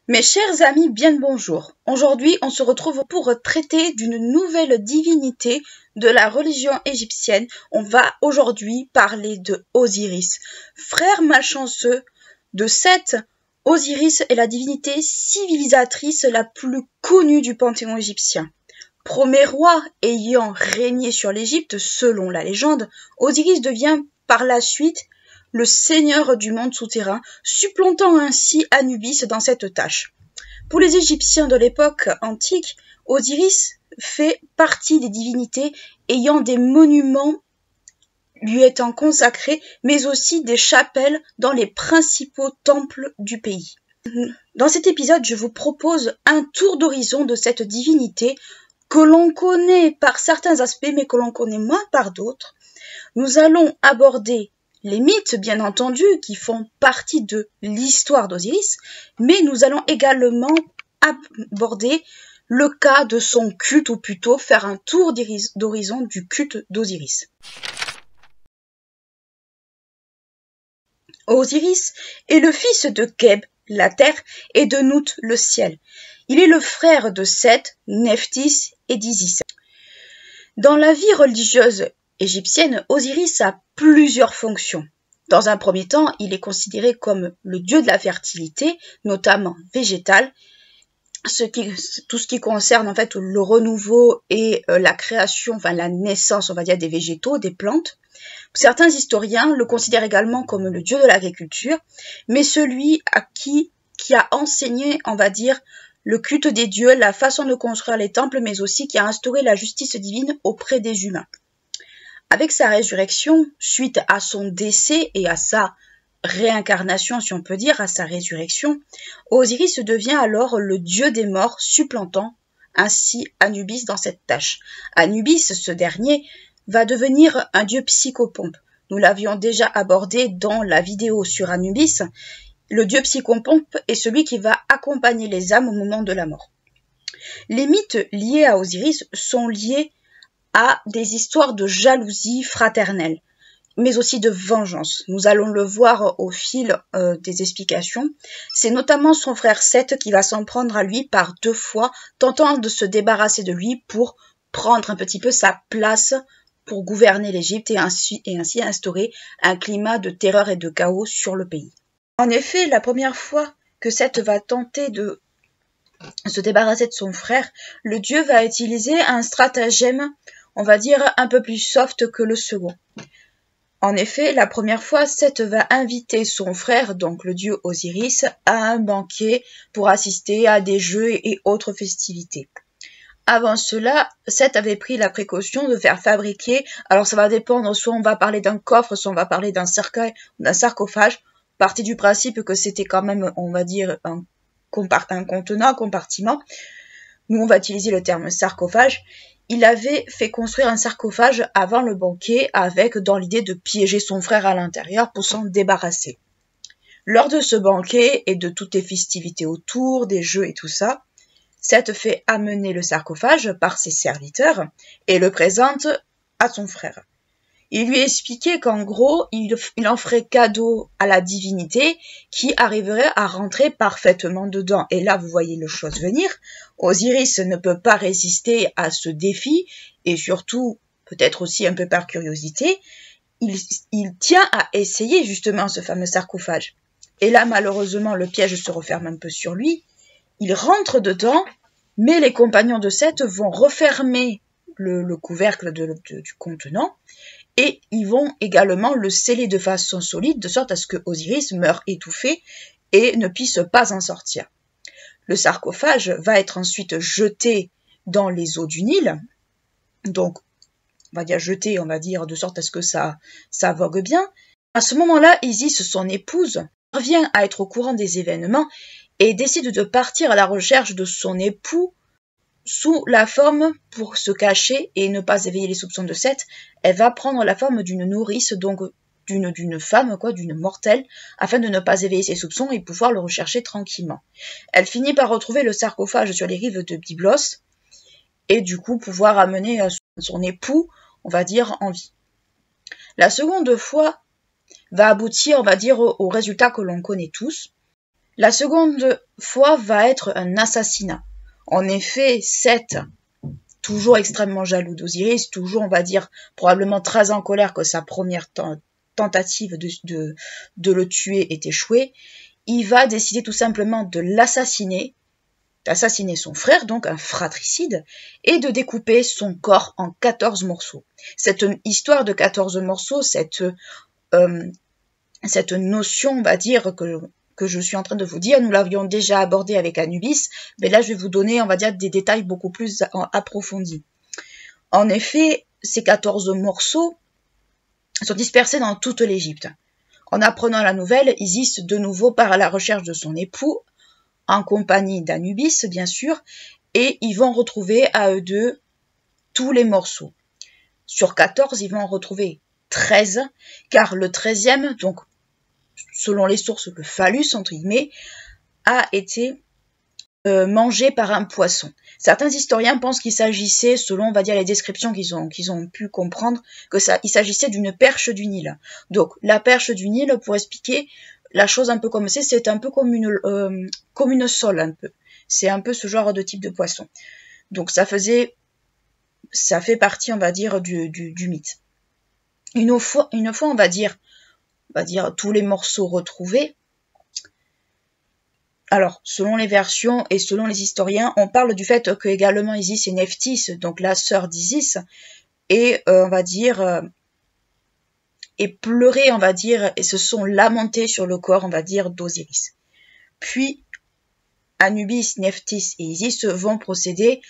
Mes chers amis, bien le bonjour. Aujourd'hui, on se retrouve pour traiter d'une nouvelle divinité de la religion égyptienne. On va aujourd'hui parler de Osiris, frère malchanceux de Seth. Osiris est la divinité civilisatrice la plus connue du panthéon égyptien. Premier roi ayant régné sur l'Égypte, selon la légende, Osiris devient par la suite le seigneur du monde souterrain, supplantant ainsi Anubis dans cette tâche. Pour les Égyptiens de l'époque antique, Osiris fait partie des divinités ayant des monuments lui étant consacrés, mais aussi des chapelles dans les principaux temples du pays. Dans cet épisode, je vous propose un tour d'horizon de cette divinité que l'on connaît par certains aspects, mais que l'on connaît moins par d'autres. Nous allons aborder les mythes, bien entendu, qui font partie de l'histoire d'Osiris, mais nous allons également aborder le cas de son culte, ou plutôt faire un tour d'horizon du culte d'Osiris. Osiris est le fils de Keb, la terre, et de Nout, le ciel. Il est le frère de Seth, Nephthys et d'Isis. Dans la vie religieuse égyptienne, Osiris a plusieurs fonctions. Dans un premier temps, il est considéré comme le dieu de la fertilité, notamment végétale, tout ce qui concerne en fait le renouveau et la création, enfin la naissance, on va dire, des végétaux, des plantes. Certains historiens le considèrent également comme le dieu de l'agriculture, mais celui qui a enseigné, on va dire, le culte des dieux, la façon de construire les temples, mais aussi qui a instauré la justice divine auprès des humains. Avec sa résurrection, suite à son décès et à sa réincarnation, si on peut dire, à sa résurrection, Osiris devient alors le dieu des morts, supplantant ainsi Anubis dans cette tâche. Anubis, ce dernier, va devenir un dieu psychopompe. Nous l'avions déjà abordé dans la vidéo sur Anubis. Le dieu psychopompe est celui qui va accompagner les âmes au moment de la mort. Les mythes liés à Osiris sont liés à des histoires de jalousie fraternelle, mais aussi de vengeance. Nous allons le voir au fil des explications. C'est notamment son frère Seth qui va s'en prendre à lui par 2 fois, tentant de se débarrasser de lui pour prendre un petit peu sa place pour gouverner l'Égypte et ainsi instaurer un climat de terreur et de chaos sur le pays. En effet, la première fois que Seth va tenter de se débarrasser de son frère, le dieu va utiliser un stratagème, on va dire, un peu plus soft que le second. En effet, la première fois, Seth va inviter son frère, donc le dieu Osiris, à un banquet pour assister à des jeux et autres festivités. Avant cela, Seth avait pris la précaution de faire fabriquer, alors ça va dépendre, soit on va parler d'un coffre, soit on va parler d'un cercueil, d'un sarcophage, parti du principe que c'était quand même, on va dire, un contenant, un compartiment. Nous, on va utiliser le terme sarcophage. Il avait fait construire un sarcophage avant le banquet avec dans l'idée de piéger son frère à l'intérieur pour s'en débarrasser. Lors de ce banquet et de toutes les festivités autour, des jeux et tout ça, Seth fait amener le sarcophage par ses serviteurs et le présente à son frère. Il lui expliquait qu'en gros, il en ferait cadeau à la divinité qui arriverait à rentrer parfaitement dedans. Et là, vous voyez les choses venir. Osiris ne peut pas résister à ce défi et surtout, peut-être aussi un peu par curiosité, il tient à essayer justement ce fameux sarcophage. Et là, malheureusement, le piège se referme un peu sur lui. Il rentre dedans, mais les compagnons de Seth vont refermer le couvercle du contenant et ils vont également le sceller de façon solide, de sorte à ce que Osiris meure étouffé et ne puisse pas en sortir. Le sarcophage va être ensuite jeté dans les eaux du Nil, donc on va dire jeté, on va dire, de sorte à ce que ça vogue bien. À ce moment-là, Isis, son épouse, parvient à être au courant des événements et décide de partir à la recherche de son époux sous la forme, pour se cacher et ne pas éveiller les soupçons de Seth, elle va prendre la forme d'une nourrice, donc d'une femme, d'une mortelle, afin de ne pas éveiller ses soupçons et pouvoir le rechercher tranquillement. Elle finit par retrouver le sarcophage sur les rives de Byblos et du coup pouvoir amener son époux, on va dire, en vie. La seconde fois va aboutir, on va dire, au résultat que l'on connaît tous. La seconde fois va être un assassinat. En effet, Seth, toujours extrêmement jaloux d'Osiris, toujours, on va dire, probablement très en colère que sa première tentative de le tuer ait échoué, il va décider tout simplement de l'assassiner, d'assassiner son frère, donc un fratricide, et de découper son corps en 14 morceaux. Cette histoire de 14 morceaux, cette notion, on va dire, que je suis en train de vous dire, nous l'avions déjà abordé avec Anubis, mais là je vais vous donner, on va dire, des détails beaucoup plus approfondis. En effet, ces 14 morceaux sont dispersés dans toute l'Égypte. En apprenant la nouvelle, Isis de nouveau part à la recherche de son époux, en compagnie d'Anubis, bien sûr, et ils vont retrouver à eux deux tous les morceaux. Sur 14, ils vont en retrouver 13, car le 13e, donc selon les sources, le phallus, entre guillemets, a été mangé par un poisson. Certains historiens pensent qu'il s'agissait, selon on va dire les descriptions qu'ils ont pu comprendre, il s'agissait d'une perche du Nil. Donc la perche du Nil, pour expliquer la chose un peu comme c'est un peu comme une sole un peu. C'est un peu ce genre de type de poisson. Donc ça fait partie, on va dire, du mythe. Une fois, on va dire tous les morceaux retrouvés. Alors, selon les versions et selon les historiens, on parle du fait que également Isis et Nephthys, donc la sœur d'Isis, et on va dire et pleuré, on va dire, et se sont lamentés sur le corps, on va dire, d'Osiris. Puis, Anubis, Nephthys et Isis vont procéder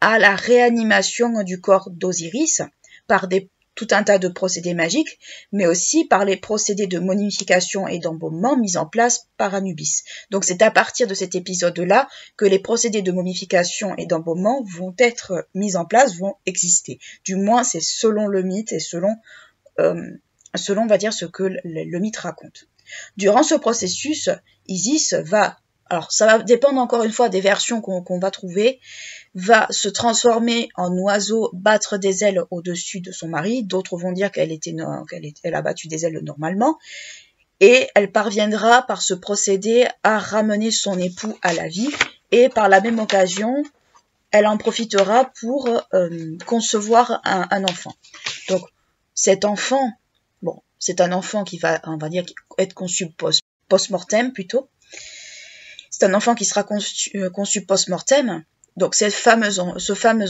à la réanimation du corps d'Osiris par tout un tas de procédés magiques, mais aussi par les procédés de momification et d'embaumement mis en place par Anubis. Donc c'est à partir de cet épisode-là que les procédés de momification et d'embaumement vont être mis en place, vont exister. Du moins, c'est selon le mythe et selon, on va dire, ce que le mythe raconte. Durant ce processus, Isis va, alors ça va dépendre encore une fois des versions qu'on va trouver, va se transformer en oiseau, battre des ailes au-dessus de son mari. D'autres vont dire qu'elle a battu des ailes normalement. Et elle parviendra par ce procédé à ramener son époux à la vie. Et par la même occasion, elle en profitera pour concevoir un enfant. Donc cet enfant, bon, c'est un enfant qui va, on va dire, être conçu post-mortem plutôt. C'est un enfant qui sera conçu post-mortem. Donc ce fameux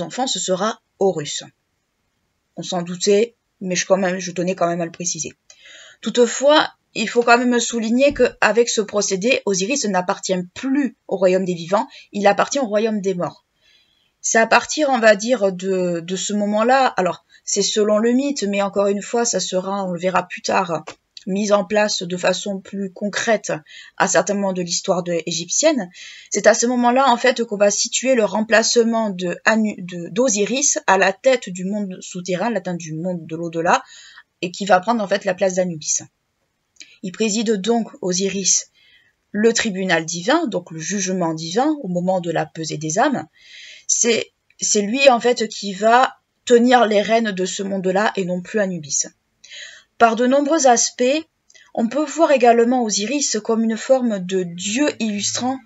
enfant, ce sera Horus. On s'en doutait, mais je tenais quand même à le préciser. Toutefois, il faut quand même souligner qu'avec ce procédé, Osiris n'appartient plus au royaume des vivants, il appartient au royaume des morts. C'est à partir, on va dire, de ce moment-là, alors c'est selon le mythe, mais encore une fois, ça sera, on le verra plus tard, mise en place de façon plus concrète à certains moments de l'histoire égyptienne. C'est à ce moment-là, en fait, qu'on va situer le remplacement d'Osiris à la tête du monde souterrain, la tête du monde de l'au-delà, et qui va prendre en fait la place d'Anubis. Il préside donc Osiris le tribunal divin, donc le jugement divin au moment de la pesée des âmes. C'est lui en fait qui va tenir les rênes de ce monde-là et non plus Anubis. Par de nombreux aspects, on peut voir également Osiris comme une forme de dieu illustrant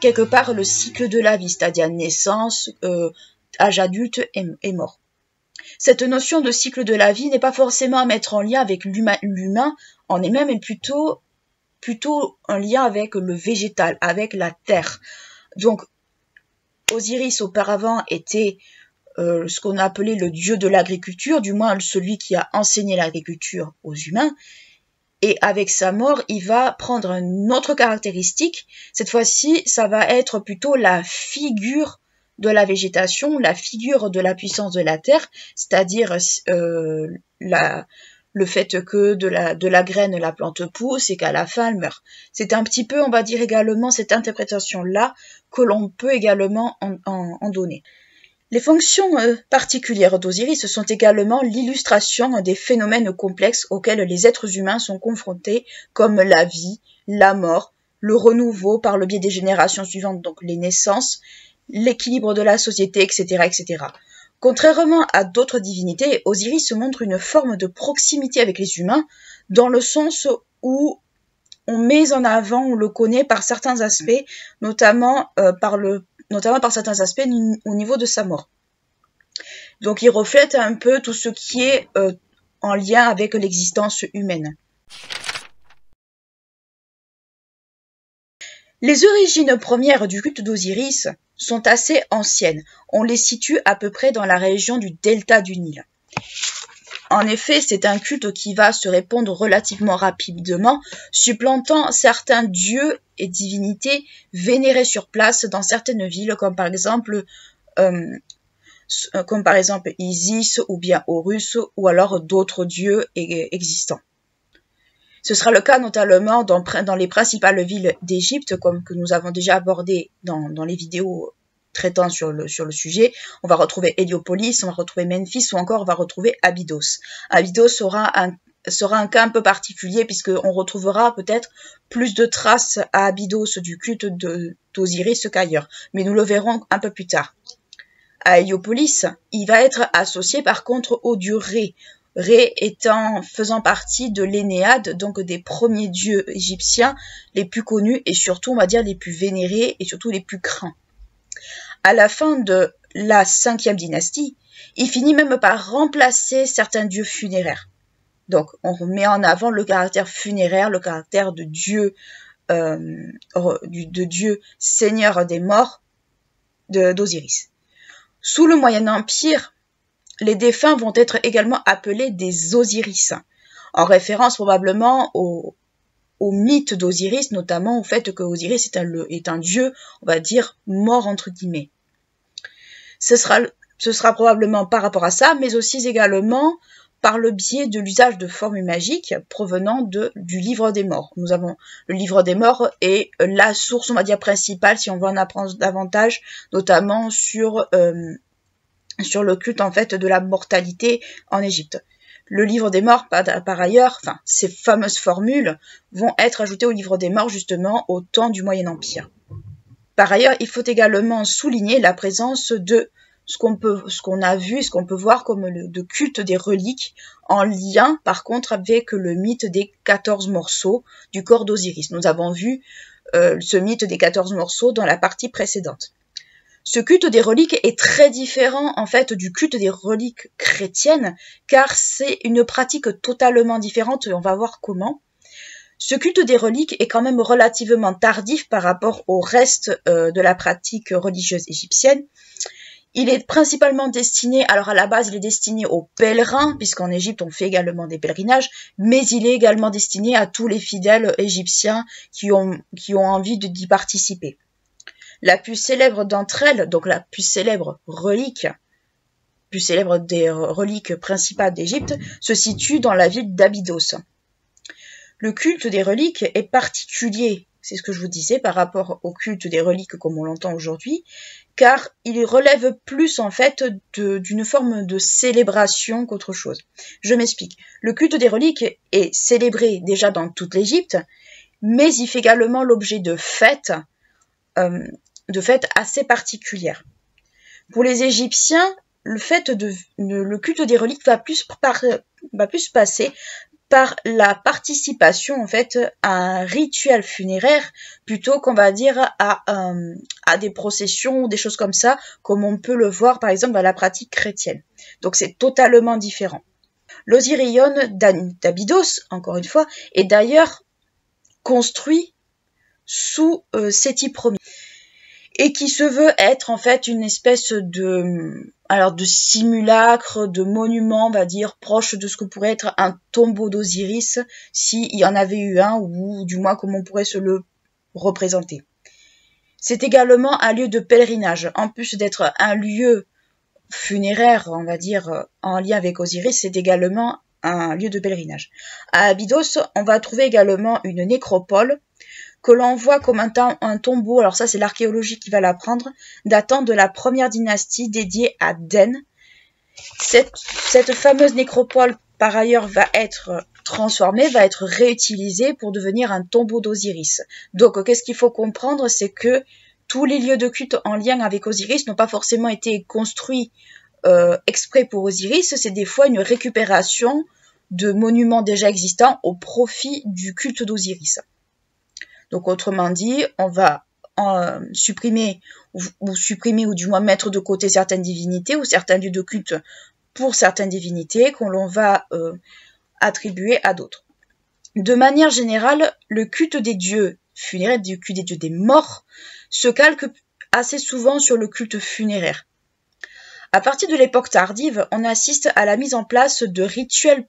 quelque part le cycle de la vie, c'est-à-dire naissance, âge adulte et mort. Cette notion de cycle de la vie n'est pas forcément à mettre en lien avec l'humain en elle-même, mais plutôt un lien avec le végétal, avec la terre. Donc, Osiris auparavant était ce qu'on a appelé le dieu de l'agriculture, du moins celui qui a enseigné l'agriculture aux humains. Et avec sa mort, il va prendre une autre caractéristique. Cette fois-ci, ça va être plutôt la figure de la végétation, la figure de la puissance de la terre, c'est-à-dire le fait que de la graine, la plante pousse et qu'à la fin, elle meurt. C'est un petit peu, on va dire également, cette interprétation-là que l'on peut également en donner. Les fonctions particulières d'Osiris sont également l'illustration des phénomènes complexes auxquels les êtres humains sont confrontés, comme la vie, la mort, le renouveau par le biais des générations suivantes, donc les naissances, l'équilibre de la société, etc., etc. Contrairement à d'autres divinités, Osiris montre une forme de proximité avec les humains, dans le sens où on met en avant, on le connaît par certains aspects, notamment par certains aspects au niveau de sa mort. Donc il reflète un peu tout ce qui est en lien avec l'existence humaine. Les origines premières du culte d'Osiris sont assez anciennes. On les situe à peu près dans la région du delta du Nil. En effet, c'est un culte qui va se répandre relativement rapidement, supplantant certains dieux et divinités vénérés sur place dans certaines villes, comme par exemple Isis ou bien Horus, ou alors d'autres dieux existants. Ce sera le cas notamment dans les principales villes d'Égypte, comme que nous avons déjà abordé dans les vidéos traitant sur le sujet. On va retrouver Héliopolis, on va retrouver Memphis ou encore on va retrouver Abydos. Abydos sera un cas un peu particulier puisqu'on retrouvera peut-être plus de traces à Abydos du culte d'Osiris qu'ailleurs, mais nous le verrons un peu plus tard. À Héliopolis, il va être associé par contre au dieu Ré. Ré faisant partie de l'Énéade, donc des premiers dieux égyptiens les plus connus et surtout, on va dire, les plus vénérés et surtout les plus craints. À la fin de la 5e dynastie, il finit même par remplacer certains dieux funéraires. Donc, on met en avant le caractère funéraire, le caractère de Dieu, seigneur des morts d'Osiris. Sous le Moyen Empire, les défunts vont être également appelés des Osiris, en référence probablement au mythe d'Osiris, notamment au fait que Osiris est un dieu, on va dire, mort entre guillemets. Ce sera probablement par rapport à ça, mais aussi également par le biais de l'usage de formules magiques provenant du livre des morts. Nous avons le livre des morts et la source, on va dire, principale, si on veut en apprendre davantage, notamment sur le culte en fait de la mortalité en Égypte. Le livre des morts, par ailleurs, ces fameuses formules vont être ajoutées au livre des morts justement au temps du Moyen Empire. Par ailleurs, il faut également souligner la présence de ce qu'on a vu, ce qu'on peut voir comme de culte des reliques, en lien par contre avec le mythe des 14 morceaux du corps d'Osiris. Nous avons vu ce mythe des 14 morceaux dans la partie précédente. Ce culte des reliques est très différent en fait du culte des reliques chrétiennes, car c'est une pratique totalement différente et on va voir comment. Ce culte des reliques est quand même relativement tardif par rapport au reste de la pratique religieuse égyptienne. Il est principalement destiné, alors à la base il est destiné aux pèlerins, puisqu'en Égypte on fait également des pèlerinages, mais il est également destiné à tous les fidèles égyptiens qui ont envie d'y participer. La plus célèbre d'entre elles, donc la plus célèbre des reliques principales d'Égypte, se situe dans la ville d'Abydos. Le culte des reliques est particulier, c'est ce que je vous disais, par rapport au culte des reliques comme on l'entend aujourd'hui, car il relève plus en fait d'une forme de célébration qu'autre chose. Je m'explique. Le culte des reliques est célébré déjà dans toute l'Égypte, mais il fait également l'objet de fêtes assez particulières. Pour les Égyptiens, le culte des reliques va plus passer par la participation en fait à un rituel funéraire plutôt qu'on va dire à des processions ou des choses comme ça, comme on peut le voir par exemple dans la pratique chrétienne. Donc c'est totalement différent. L'Osirion d'Abydos, encore une fois, est d'ailleurs construit sous Séti Ier et qui se veut être en fait une espèce de simulacre, de monument, on va dire, proche de ce que pourrait être un tombeau d'Osiris, s'il y en avait eu un, ou du moins comment on pourrait se le représenter. C'est également un lieu de pèlerinage, en plus d'être un lieu funéraire, on va dire, en lien avec Osiris, c'est également un lieu de pèlerinage. À Abydos, on va trouver également une nécropole, que l'on voit comme un tombeau, alors ça c'est l'archéologie qui va l'apprendre, datant de la première dynastie dédiée à Den. Cette fameuse nécropole, par ailleurs, va être transformée, va être réutilisée pour devenir un tombeau d'Osiris. Donc, qu'est-ce qu'il faut comprendre, c'est que tous les lieux de culte en lien avec Osiris n'ont pas forcément été construits exprès pour Osiris, c'est des fois une récupération de monuments déjà existants au profit du culte d'Osiris. Donc autrement dit, on va supprimer ou du moins mettre de côté certaines divinités ou certains lieux de culte pour certaines divinités qu'on l'on va attribuer à d'autres. De manière générale, le culte des dieux funéraires, le culte des dieux des morts, se calque assez souvent sur le culte funéraire. À partir de l'époque tardive, on assiste à la mise en place de rituels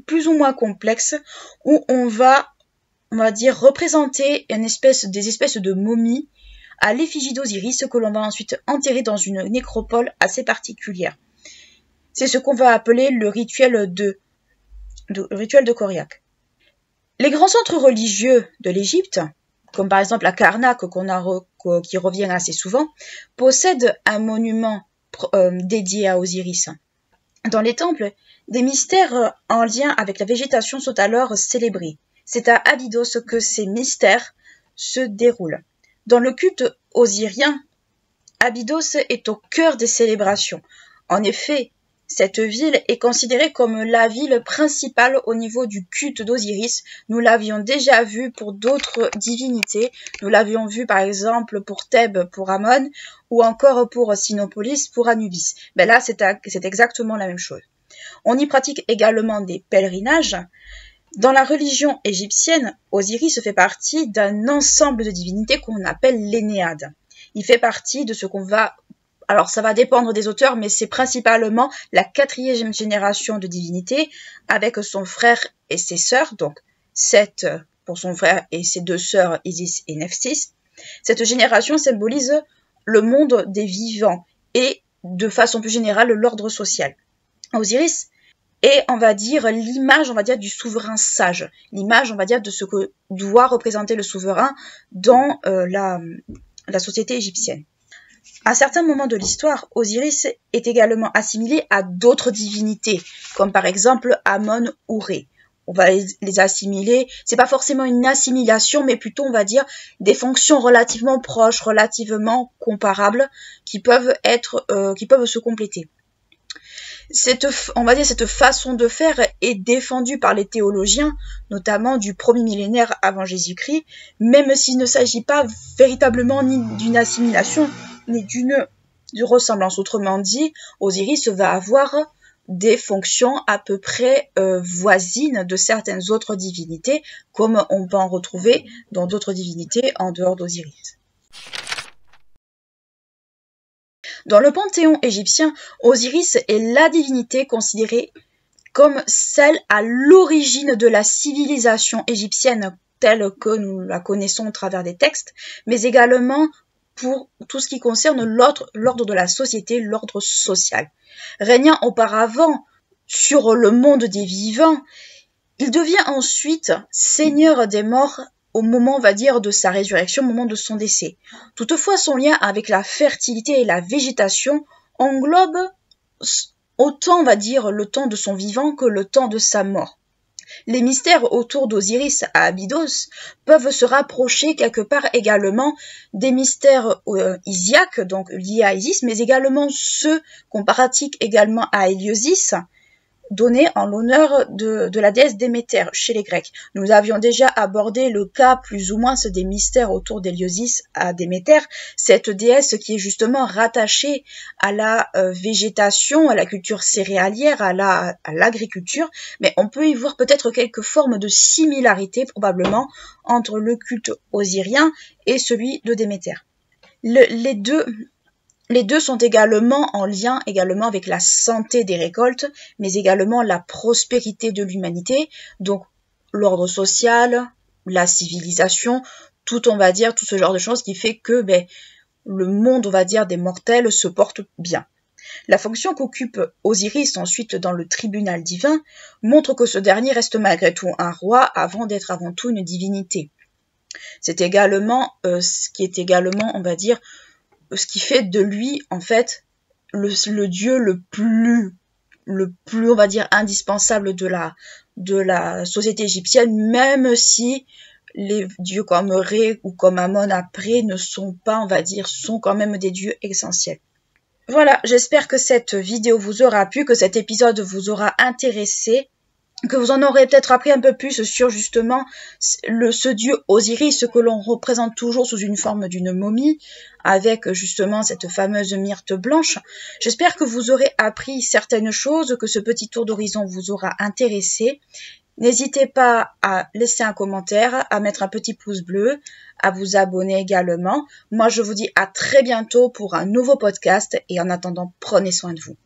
plus ou moins complexes où on va dire, représenter des espèces de momies à l'effigie d'Osiris que l'on va ensuite enterrer dans une nécropole assez particulière. C'est ce qu'on va appeler le rituel de Koryak. Les grands centres religieux de l'Égypte, comme par exemple la Karnak qui revient assez souvent, possèdent un monument dédié à Osiris. Dans les temples, des mystères en lien avec la végétation sont alors célébrés. C'est à Abydos que ces mystères se déroulent. Dans le culte osirien, Abydos est au cœur des célébrations. En effet, cette ville est considérée comme la ville principale au niveau du culte d'Osiris. Nous l'avions déjà vu pour d'autres divinités. Nous l'avions vu par exemple pour Thèbes, pour Amon, ou encore pour Sinopolis, pour Anubis. Mais là, c'est exactement la même chose. On y pratique également des pèlerinages. Dans la religion égyptienne, Osiris fait partie d'un ensemble de divinités qu'on appelle l'Énéade. Il fait partie de ce qu'on va... Alors, ça va dépendre des auteurs, mais c'est principalement la 4e génération de divinités avec son frère et ses sœurs, donc Seth pour son frère et ses 2 sœurs Isis et Nephthys. Cette génération symbolise le monde des vivants et, de façon plus générale, l'ordre social. Osiris est, on va dire, l'image, du souverain sage. L'image, de ce que doit représenter le souverain dans la société égyptienne. À certains moments de l'histoire, Osiris est également assimilé à d'autres divinités, comme par exemple Amon ou Ré. On va les assimiler, c'est pas forcément une assimilation, mais plutôt, on va dire, des fonctions relativement proches, relativement comparables, qui peuvent se compléter. Cette façon de faire est défendue par les théologiens, notamment du 1er millénaire avant Jésus-Christ, même s'il ne s'agit pas véritablement ni d'une assimilation, ni d'une ressemblance. Autrement dit, Osiris va avoir des fonctions à peu près voisines de certaines autres divinités, comme on peut en retrouver dans d'autres divinités en dehors d'Osiris. Dans le panthéon égyptien, Osiris est la divinité considérée comme celle à l'origine de la civilisation égyptienne telle que nous la connaissons au travers des textes, mais également pour tout ce qui concerne l'ordre de la société, l'ordre social. Régnant auparavant sur le monde des vivants, il devient ensuite seigneur des morts au moment, de sa résurrection, au moment de son décès. Toutefois, son lien avec la fertilité et la végétation englobe autant, le temps de son vivant que le temps de sa mort. Les mystères autour d'Osiris à Abydos peuvent se rapprocher quelque part également des mystères isiaques, donc liés à Isis, mais également ceux qu'on pratique également à Héliosis, donnés en l'honneur de la déesse Déméter chez les Grecs. Nous avions déjà abordé le cas plus ou moins des mystères autour d'Héliosis à Déméter, cette déesse qui est justement rattachée à la végétation, à la culture céréalière, à l'agriculture, mais on peut y voir peut-être quelques formes de similarité probablement entre le culte osirien et celui de Déméter. Les deux sont également en lien avec la santé des récoltes, mais également la prospérité de l'humanité, donc l'ordre social, la civilisation, tout ce genre de choses qui fait que le monde, des mortels se porte bien. La fonction qu'occupe Osiris ensuite dans le tribunal divin montre que ce dernier reste malgré tout un roi avant d'être avant tout une divinité. C'est également ce qui fait de lui, en fait, le dieu le plus indispensable de la société égyptienne, même si les dieux comme Ré ou comme Amon après ne sont pas, sont quand même des dieux essentiels. Voilà, j'espère que cette vidéo vous aura plu, que cet épisode vous aura intéressé. que vous en aurez peut-être appris un peu plus sur justement ce dieu Osiris, que l'on représente toujours sous une forme d'une momie, avec justement cette fameuse myrte blanche. J'espère que vous aurez appris certaines choses, que ce petit tour d'horizon vous aura intéressé. N'hésitez pas à laisser un commentaire, à mettre un petit pouce bleu, à vous abonner également. Moi, je vous dis à très bientôt pour un nouveau podcast et en attendant, prenez soin de vous.